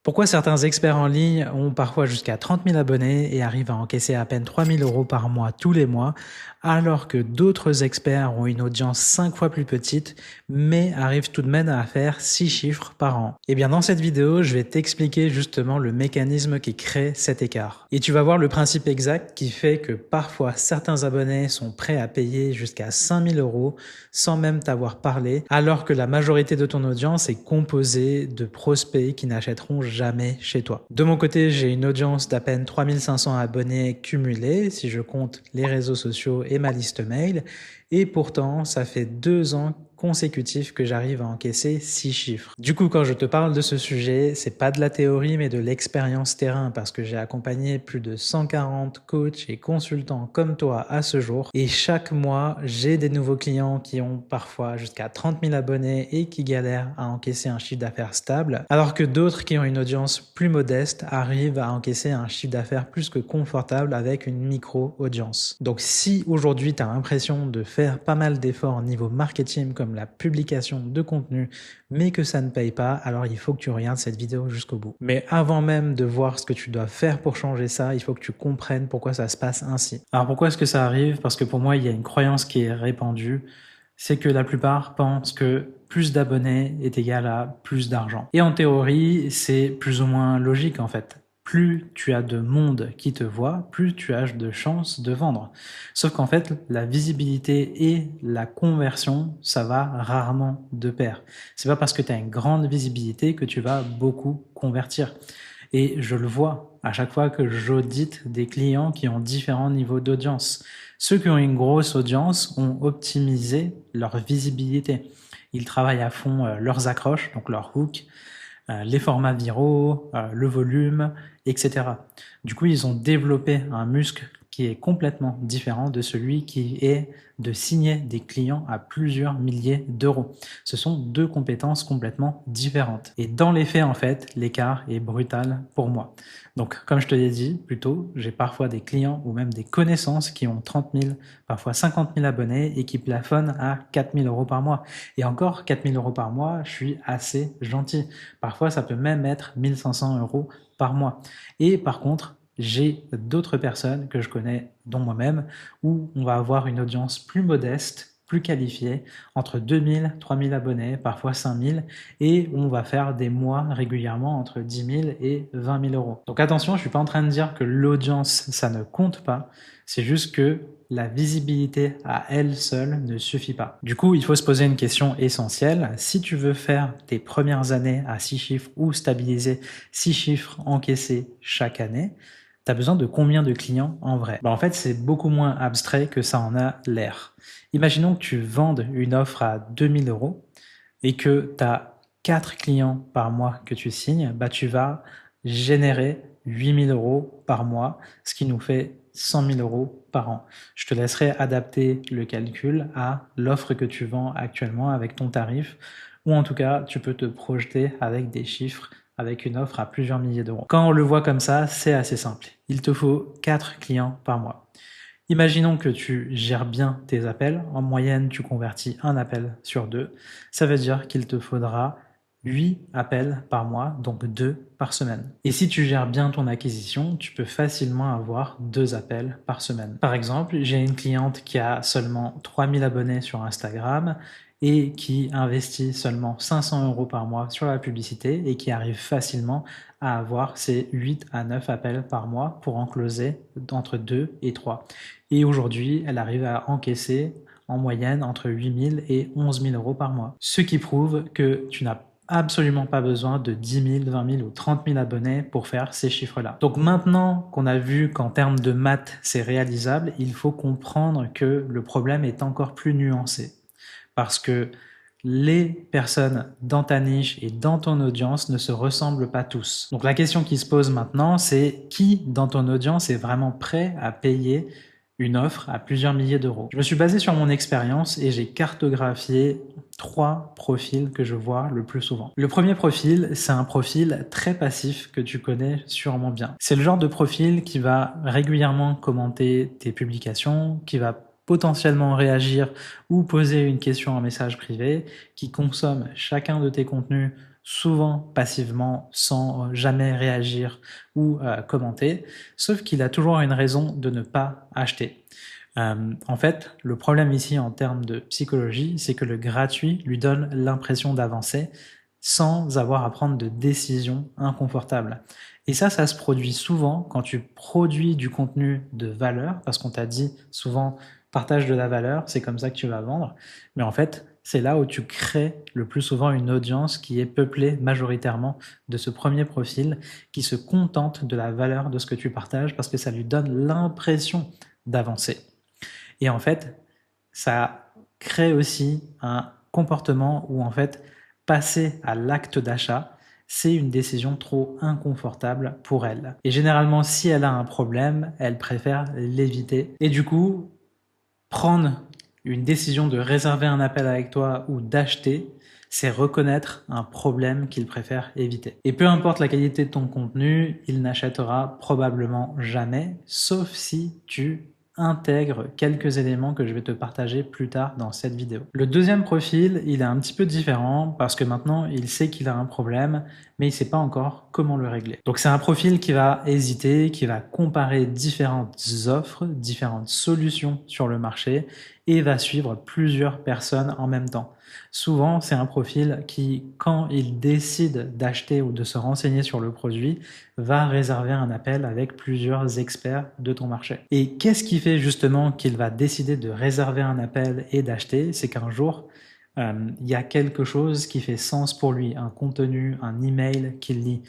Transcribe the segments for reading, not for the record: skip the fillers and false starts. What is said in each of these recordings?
Pourquoi certains experts en ligne ont parfois jusqu'à 30 000 abonnés et arrivent à encaisser à peine 3 000 € par mois tous les mois, alors que d'autres experts ont une audience 5 fois plus petite, mais arrivent tout de même à faire 6 chiffres par an? Eh bien, dans cette vidéo, je vais t'expliquer justement le mécanisme qui crée cet écart. Et tu vas voir le principe exact qui fait que parfois certains abonnés sont prêts à payer jusqu'à 5 000 € sans même t'avoir parlé, alors que la majorité de ton audience est composée de prospects qui n'achèteront jamais chez toi. De mon côté, j'ai une audience d'à peine 3 500 abonnés cumulés, si je compte les réseaux sociaux et ma liste mail, et pourtant, ça fait 2 ans consécutifs que j'arrive à encaisser 6 chiffres. Du coup, quand je te parle de ce sujet, c'est pas de la théorie, mais de l'expérience terrain, parce que j'ai accompagné plus de 140 coachs et consultants comme toi à ce jour, et chaque mois, j'ai des nouveaux clients qui ont parfois jusqu'à 30 000 abonnés et qui galèrent à encaisser un chiffre d'affaires stable, alors que d'autres qui ont une audience plus modeste arrivent à encaisser un chiffre d'affaires plus que confortable avec une micro-audience. Donc si aujourd'hui tu as l'impression de faire pas mal d'efforts au niveau marketing comme la publication de contenu, mais que ça ne paye pas, alors il faut que tu regardes cette vidéo jusqu'au bout. Mais avant même de voir ce que tu dois faire pour changer ça, il faut que tu comprennes pourquoi ça se passe ainsi. Alors pourquoi est-ce que ça arrive? Parce que pour moi, il y a une croyance qui est répandue, c'est que la plupart pensent que plus d'abonnés est égal à plus d'argent. Et en théorie, c'est plus ou moins logique en fait. Plus tu as de monde qui te voit, plus tu as de chances de vendre. Sauf qu'en fait, la visibilité et la conversion, ça va rarement de pair. C'est pas parce que tu as une grande visibilité que tu vas beaucoup convertir. Et je le vois à chaque fois que j'audite des clients qui ont différents niveaux d'audience. Ceux qui ont une grosse audience ont optimisé leur visibilité. Ils travaillent à fond leurs accroches, donc leurs hooks, les formats viraux, le volume, etc. Du coup, ils ont développé un muscle qui est complètement différent de celui qui est de signer des clients à plusieurs milliers d'euros. Ce sont deux compétences complètement différentes. Et dans les faits, en fait, l'écart est brutal pour moi. Donc, comme je te l'ai dit plus tôt, j'ai parfois des clients ou même des connaissances qui ont 30 000, parfois 50 000 abonnés et qui plafonnent à 4 000 € par mois. Et encore, 4 000 € par mois, je suis assez gentil. Parfois, ça peut même être 1 500 € par mois. Et par contre, j'ai d'autres personnes que je connais, dont moi-même, où on va avoir une audience plus modeste, plus qualifiée, entre 2000, 3000 abonnés, parfois 5000, et on va faire des mois régulièrement entre 10 000 et 20 000 €. Donc attention, je ne suis pas en train de dire que l'audience, ça ne compte pas, c'est juste que la visibilité à elle seule ne suffit pas. Du coup, il faut se poser une question essentielle. Si tu veux faire tes premières années à 6 chiffres ou stabiliser 6 chiffres encaissés chaque année, tu as besoin de combien de clients en vrai? En fait, c'est beaucoup moins abstrait que ça en a l'air. Imaginons que tu vendes une offre à 2000 € et que tu as 4 clients par mois que tu signes, tu vas générer 8 000 € par mois, ce qui nous fait 100 000 € par an. Je te laisserai adapter le calcul à l'offre que tu vends actuellement avec ton tarif, ou en tout cas, tu peux te projeter avec des chiffres avec une offre à plusieurs milliers d'euros. Quand on le voit comme ça, c'est assez simple. Il te faut 4 clients par mois. Imaginons que tu gères bien tes appels. En moyenne, tu convertis un appel sur 2. Ça veut dire qu'il te faudra 8 appels par mois, donc 2 par semaine. Et si tu gères bien ton acquisition, tu peux facilement avoir 2 appels par semaine. Par exemple, j'ai une cliente qui a seulement 3000 abonnés sur Instagram et qui investit seulement 500 € par mois sur la publicité et qui arrive facilement à avoir ses 8 à 9 appels par mois pour en closer entre 2 et 3. Et aujourd'hui, elle arrive à encaisser en moyenne entre 8 000 et 11 000 € par mois. Ce qui prouve que tu n'as absolument pas besoin de 10 000, 20 000 ou 30 000 abonnés pour faire ces chiffres-là. Donc maintenant qu'on a vu qu'en termes de maths, c'est réalisable, il faut comprendre que le problème est encore plus nuancé. Parce que les personnes dans ta niche et dans ton audience ne se ressemblent pas tous. Donc la question qui se pose maintenant, c'est qui dans ton audience est vraiment prêt à payer une offre à plusieurs milliers d'euros? Je me suis basé sur mon expérience et j'ai cartographié 3 profils que je vois le plus souvent. Le premier profil, c'est un profil très passif que tu connais sûrement bien. C'est le genre de profil qui va régulièrement commenter tes publications, qui va potentiellement réagir ou poser une question en message privé, qui consomme chacun de tes contenus souvent passivement sans jamais réagir ou commenter, sauf qu'il a toujours une raison de ne pas acheter. En fait, le problème ici en termes de psychologie, c'est que le gratuit lui donne l'impression d'avancer sans avoir à prendre de décisions inconfortables. Et ça se produit souvent quand tu produis du contenu de valeur, parce qu'on t'a dit souvent partage de la valeur, c'est comme ça que tu vas vendre. Mais en fait, c'est là où tu crées le plus souvent une audience qui est peuplée majoritairement de ce premier profil qui se contente de la valeur de ce que tu partages parce que ça lui donne l'impression d'avancer. Et en fait, ça crée aussi un comportement où en fait, passer à l'acte d'achat, c'est une décision trop inconfortable pour elle. Et généralement, si elle a un problème, elle préfère l'éviter. Et du coup, prendre une décision de réserver un appel avec toi ou d'acheter, c'est reconnaître un problème qu'il préfère éviter. Et peu importe la qualité de ton contenu, il n'achètera probablement jamais, sauf si tu intègre quelques éléments que je vais te partager plus tard dans cette vidéo. Le deuxième profil, il est un petit peu différent parce que maintenant, il sait qu'il a un problème, mais il ne sait pas encore comment le régler. Donc c'est un profil qui va hésiter, qui va comparer différentes offres, différentes solutions sur le marché et va suivre plusieurs personnes en même temps. Souvent, c'est un profil qui, quand il décide d'acheter ou de se renseigner sur le produit, va réserver un appel avec plusieurs experts de ton marché. Et qu'est-ce qui fait justement qu'il va décider de réserver un appel et d'acheter? C'est qu'un jour, il y a quelque chose qui fait sens pour lui, un contenu, un email qu'il lit,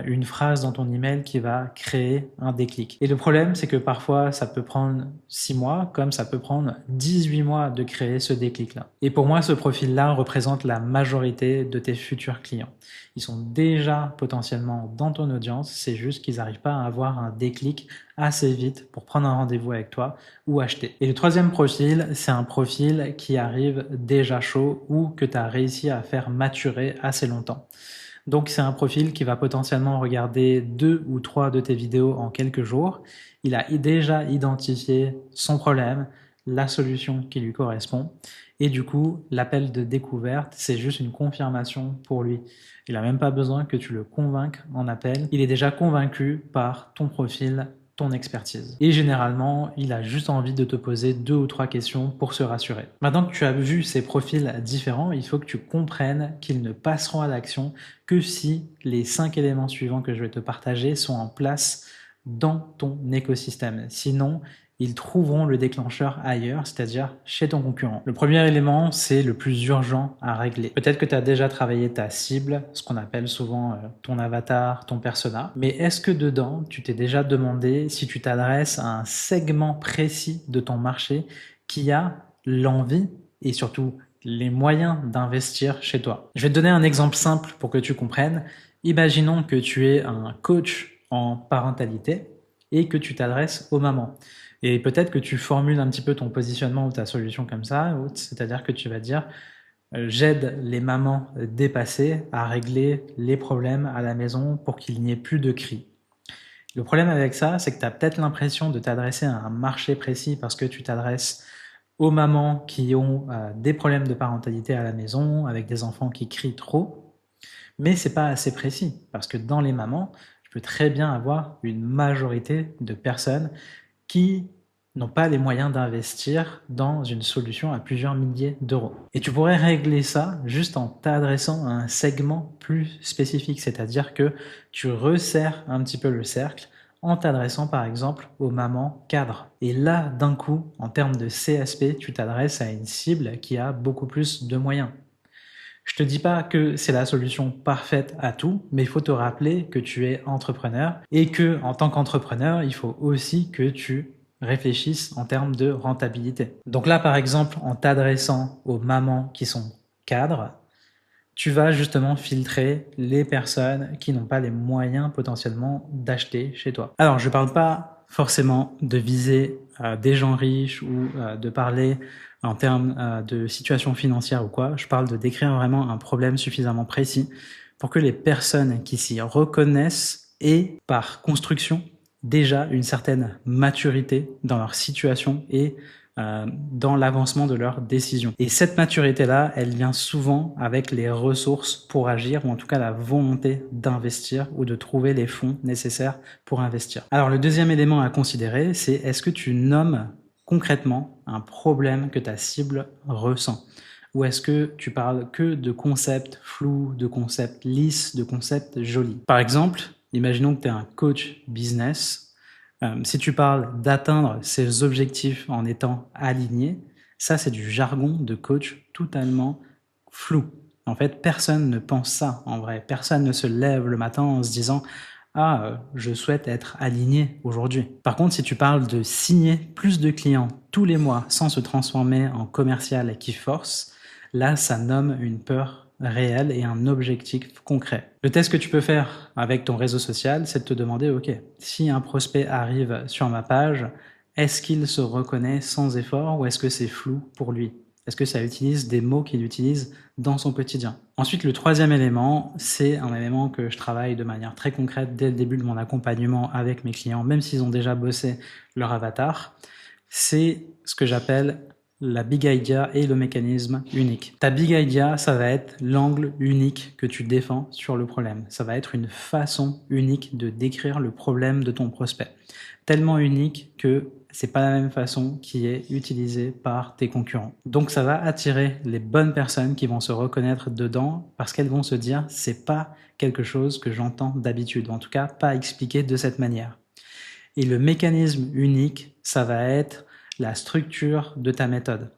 une phrase dans ton email qui va créer un déclic. Et le problème, c'est que parfois, ça peut prendre 6 mois, comme ça peut prendre 18 mois de créer ce déclic-là. Et pour moi, ce profil-là représente la majorité de tes futurs clients. Ils sont déjà potentiellement dans ton audience, c'est juste qu'ils n'arrivent pas à avoir un déclic assez vite pour prendre un rendez-vous avec toi ou acheter. Et le troisième profil, c'est un profil qui arrive déjà chaud ou que tu as réussi à faire maturer assez longtemps. Donc c'est un profil qui va potentiellement regarder 2 ou 3 de tes vidéos en quelques jours. Il a déjà identifié son problème, la solution qui lui correspond. Et du coup, l'appel de découverte, c'est juste une confirmation pour lui. Il n'a même pas besoin que tu le convainques en appel. Il est déjà convaincu par ton profil, ton expertise. Et généralement, il a juste envie de te poser 2 ou 3 questions pour se rassurer. Maintenant que tu as vu ces profils différents, il faut que tu comprennes qu'ils ne passeront à l'action que si les 5 éléments suivants que je vais te partager sont en place dans ton écosystème. Sinon, ils trouveront le déclencheur ailleurs, c'est-à-dire chez ton concurrent. Le premier élément, c'est le plus urgent à régler. Peut-être que tu as déjà travaillé ta cible, ce qu'on appelle souvent ton avatar, ton persona, mais est-ce que dedans, tu t'es déjà demandé si tu t'adresses à un segment précis de ton marché qui a l'envie et surtout les moyens d'investir chez toi? Je vais te donner un exemple simple pour que tu comprennes. Imaginons que tu es un coach en parentalité et que tu t'adresses aux mamans. Et peut-être que tu formules un petit peu ton positionnement ou ta solution comme ça, c'est-à-dire que tu vas dire j'aide les mamans dépassées à régler les problèmes à la maison pour qu'il n'y ait plus de cris. Le problème avec ça, c'est que tu as peut-être l'impression de t'adresser à un marché précis parce que tu t'adresses aux mamans qui ont des problèmes de parentalité à la maison, avec des enfants qui crient trop, mais c'est pas assez précis parce que dans les mamans, je peux très bien avoir une majorité de personnes qui n'ont pas les moyens d'investir dans une solution à plusieurs milliers d'euros. Et tu pourrais régler ça juste en t'adressant à un segment plus spécifique, c'est-à-dire que tu resserres un petit peu le cercle en t'adressant par exemple aux mamans cadres. Et là, d'un coup, en termes de CSP, tu t'adresses à une cible qui a beaucoup plus de moyens. Je te dis pas que c'est la solution parfaite à tout, mais il faut te rappeler que tu es entrepreneur et que en tant qu'entrepreneur, il faut aussi que tu réfléchisses en termes de rentabilité. Donc là, par exemple, en t'adressant aux mamans qui sont cadres, tu vas justement filtrer les personnes qui n'ont pas les moyens potentiellement d'acheter chez toi. Alors, je ne parle pas forcément de viser des gens riches ou de parler en termes de situation financière ou quoi. Je parle de décrire vraiment un problème suffisamment précis pour que les personnes qui s'y reconnaissent aient par construction déjà une certaine maturité dans leur situation et dans l'avancement de leurs décisions. Et cette maturité-là, elle vient souvent avec les ressources pour agir, ou en tout cas la volonté d'investir ou de trouver les fonds nécessaires pour investir. Alors le deuxième élément à considérer, c'est est-ce que tu nommes concrètement un problème que ta cible ressent? Ou est-ce que tu parles que de concepts flous, de concepts lisses, de concepts jolis? Par exemple, imaginons que tu es un coach business. Si tu parles d'atteindre ses objectifs en étant aligné, ça c'est du jargon de coach totalement flou. En fait, personne ne pense ça en vrai. Personne ne se lève le matin en se disant « Ah, je souhaite être aligné aujourd'hui ». Par contre, si tu parles de signer plus de clients tous les mois sans se transformer en commercial qui force, là, ça nomme une peur réel et un objectif concret. Le test que tu peux faire avec ton réseau social, c'est de te demander, ok, si un prospect arrive sur ma page, est-ce qu'il se reconnaît sans effort ou est-ce que c'est flou pour lui? Est-ce que ça utilise des mots qu'il utilise dans son quotidien? Ensuite, le troisième élément, c'est un élément que je travaille de manière très concrète dès le début de mon accompagnement avec mes clients, même s'ils ont déjà bossé leur avatar, c'est ce que j'appelle la big idea et le mécanisme unique. Ta big idea, ça va être l'angle unique que tu défends sur le problème. Ça va être une façon unique de décrire le problème de ton prospect. Tellement unique que c'est pas la même façon qui est utilisée par tes concurrents. Donc ça va attirer les bonnes personnes qui vont se reconnaître dedans parce qu'elles vont se dire c'est pas quelque chose que j'entends d'habitude, en tout cas pas expliqué de cette manière. Et le mécanisme unique, ça va être la structure de ta méthode.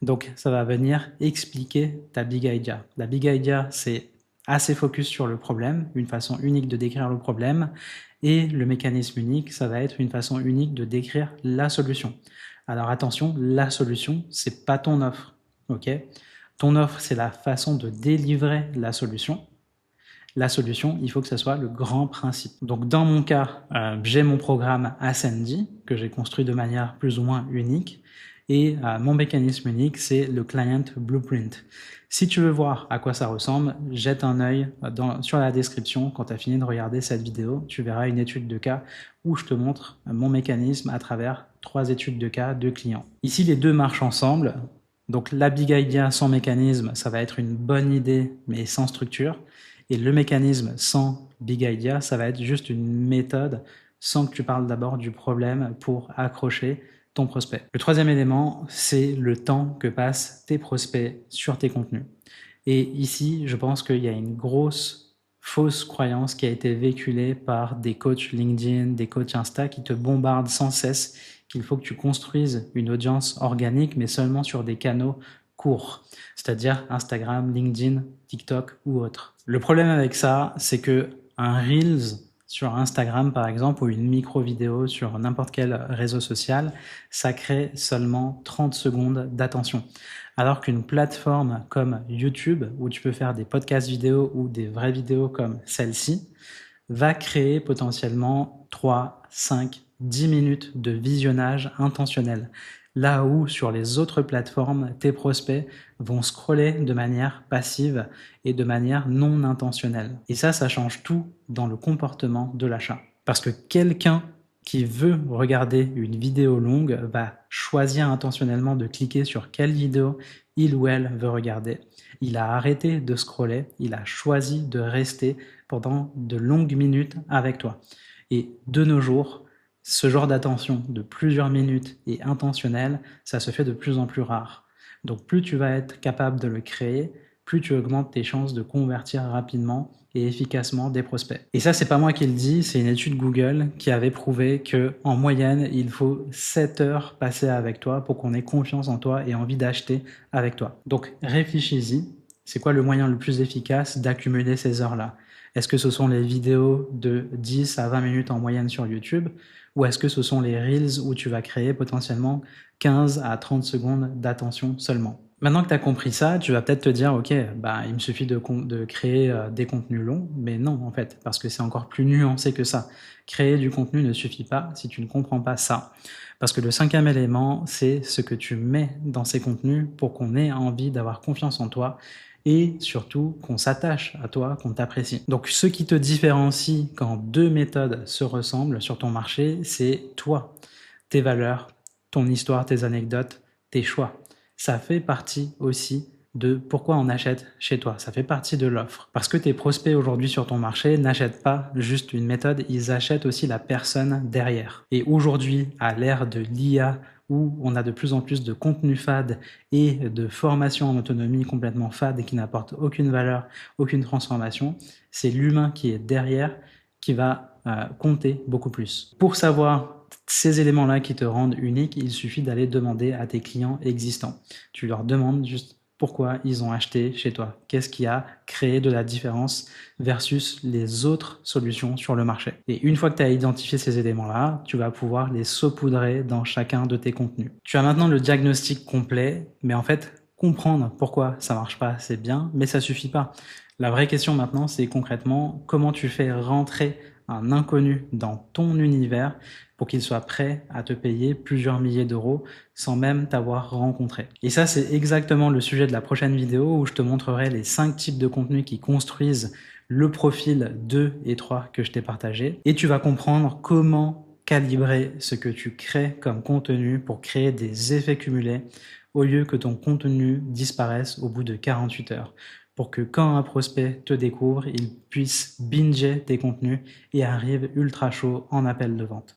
Donc, ça va venir expliquer ta big idea. La big idea, c'est assez focus sur le problème, une façon unique de décrire le problème. Et le mécanisme unique, ça va être une façon unique de décrire la solution. Alors attention, la solution, c'est pas ton offre. Ok ? Ton offre, c'est la façon de délivrer la solution. La solution, il faut que ce soit le grand principe. Donc dans mon cas, j'ai mon programme Ascendi que j'ai construit de manière plus ou moins unique et mon mécanisme unique, c'est le Client Blueprint. Si tu veux voir à quoi ça ressemble, jette un œil sur la description. Quand tu as fini de regarder cette vidéo, tu verras une étude de cas où je te montre mon mécanisme à travers 3 études de cas de clients. Ici, les deux marchent ensemble. Donc la big idea sans mécanisme, ça va être une bonne idée mais sans structure. Et le mécanisme sans big idea, ça va être juste une méthode sans que tu parles d'abord du problème pour accrocher ton prospect. Le troisième élément, c'est le temps que passent tes prospects sur tes contenus. Et ici, je pense qu'il y a une grosse fausse croyance qui a été véhiculée par des coachs LinkedIn, des coachs Insta qui te bombardent sans cesse qu'il faut que tu construises une audience organique, mais seulement sur des canaux courts, c'est-à-dire Instagram, LinkedIn, TikTok ou autre. Le problème avec ça, c'est que un Reels sur Instagram, par exemple, ou une micro-vidéo sur n'importe quel réseau social, ça crée seulement 30 secondes d'attention. Alors qu'une plateforme comme YouTube, où tu peux faire des podcasts vidéo ou des vraies vidéos comme celle-ci, va créer potentiellement 3, 5, 10 minutes de visionnage intentionnel. Là où sur les autres plateformes, tes prospects vont scroller de manière passive et de manière non intentionnelle. Et ça change tout dans le comportement de l'achat. Parce que quelqu'un qui veut regarder une vidéo longue va choisir intentionnellement de cliquer sur quelle vidéo il ou elle veut regarder. Il a arrêté de scroller, il a choisi de rester pendant de longues minutes avec toi. Et de nos jours, ce genre d'attention de plusieurs minutes et intentionnelle, ça se fait de plus en plus rare. Donc plus tu vas être capable de le créer, plus tu augmentes tes chances de convertir rapidement et efficacement des prospects. Et ça, c'est pas moi qui le dis, c'est une étude Google qui avait prouvé que en moyenne, il faut 7 heures passées avec toi pour qu'on ait confiance en toi et envie d'acheter avec toi. Donc réfléchis-y, c'est quoi le moyen le plus efficace d'accumuler ces heures-là? Est-ce que ce sont les vidéos de 10 à 20 minutes en moyenne sur YouTube? Ou est-ce que ce sont les Reels où tu vas créer potentiellement 15 à 30 secondes d'attention seulement? Maintenant que tu as compris ça, tu vas peut-être te dire, ok, il me suffit de créer des contenus longs, mais non en fait, parce que c'est encore plus nuancé que ça. Créer du contenu ne suffit pas si tu ne comprends pas ça. Parce que le 5e élément, c'est ce que tu mets dans ces contenus pour qu'on ait envie d'avoir confiance en toi et surtout qu'on s'attache à toi, qu'on t'apprécie. Donc ce qui te différencie quand 2 méthodes se ressemblent sur ton marché, c'est toi, tes valeurs, ton histoire, tes anecdotes, tes choix. Ça fait partie aussi de pourquoi on achète chez toi. Ça fait partie de l'offre. Parce que tes prospects aujourd'hui sur ton marché n'achètent pas juste une méthode, ils achètent aussi la personne derrière. Et aujourd'hui, à l'ère de l'IA, où on a de plus en plus de contenu fade et de formation en autonomie complètement fade et qui n'apporte aucune valeur, aucune transformation, c'est l'humain qui est derrière qui va compter beaucoup plus. Pour savoir ces éléments-là qui te rendent unique, il suffit d'aller demander à tes clients existants. Tu leur demandes juste pourquoi ils ont acheté chez toi. Qu'est-ce qui a créé de la différence versus les autres solutions sur le marché. Et une fois que tu as identifié ces éléments-là, tu vas pouvoir les saupoudrer dans chacun de tes contenus. Tu as maintenant le diagnostic complet, mais en fait, comprendre pourquoi ça marche pas, c'est bien, mais ça suffit pas. La vraie question maintenant, c'est concrètement comment tu fais rentrer un inconnu dans ton univers pour qu'il soit prêt à te payer plusieurs milliers d'euros sans même t'avoir rencontré. Et ça, c'est exactement le sujet de la prochaine vidéo où je te montrerai les 5 types de contenus qui construisent le profil 2 et 3 que je t'ai partagé. Et tu vas comprendre comment calibrer ce que tu crées comme contenu pour créer des effets cumulés au lieu que ton contenu disparaisse au bout de 48 heures. Pour que quand un prospect te découvre, il puisse binger tes contenus et arrive ultra chaud en appel de vente.